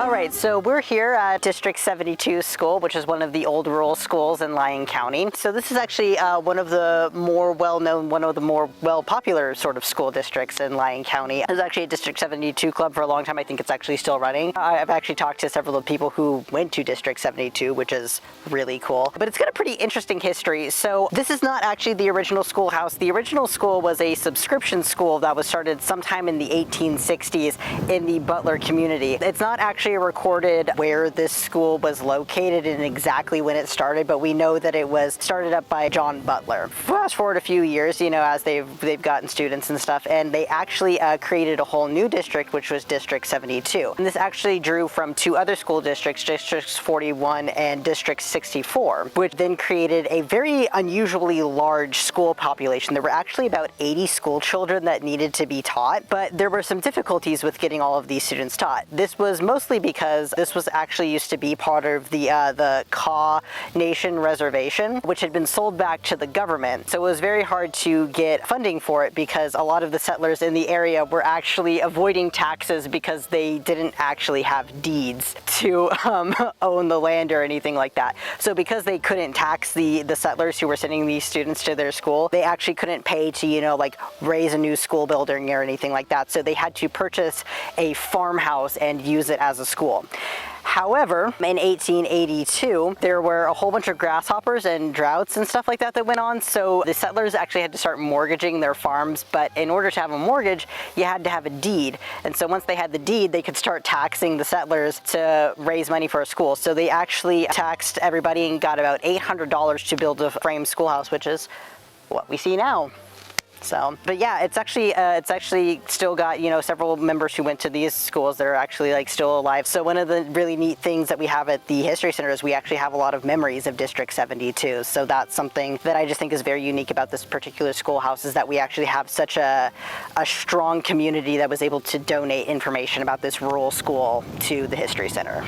All right, so we're here at District 72 school, which is one of the old rural schools in Lyon County. So this is actually one of the more well-known, one of the more well-popular sort of school districts in Lyon County. There's actually a District 72 club for a long time. I think it's actually still running. I've actually talked to several of the people who went to District 72, which is really cool. But it's got a pretty interesting history. So this is not actually the original schoolhouse. The original school was a subscription school that was started sometime in the 1860s in the Butler community. It's not actually recorded where this school was located and exactly when it started, but we know that it was started up by John Butler. Fast forward a few years, you know, as they've gotten students and stuff, and they actually created a whole new district, which was District 72. And this actually drew from two other school districts, Districts 41 and District 64, which then created a very unusually large school population. There were actually about 80 school children that needed to be taught, but there were some difficulties with getting all of these students taught. This was mostly because this was actually used to be part of the Kaw Nation Reservation, which had been sold back to the government. So it was very hard to get funding for it because a lot of the settlers in the area were actually avoiding taxes because they didn't actually have deeds to own the land or anything like that. So because they couldn't tax the settlers who were sending these students to their school, they actually couldn't pay to, you know, like raise a new school building or anything like that. So they had to purchase a farmhouse and use it as a school. However, in 1882, there were a whole bunch of grasshoppers and droughts and stuff like that that went on, so the settlers actually had to start mortgaging their farms, but in order to have a mortgage, you had to have a deed. And so once they had the deed, they could start taxing the settlers to raise money for a school. So they actually taxed everybody and got about $800 to build a frame schoolhouse, which is what we see now. So, but yeah, it's actually still got, you know, several members who went to these schools that are actually like still alive. So one of the really neat things that we have at the History Center is we actually have a lot of memories of District 72. So that's something that I just think is very unique about this particular schoolhouse, is that we actually have such a strong community that was able to donate information about this rural school to the History Center.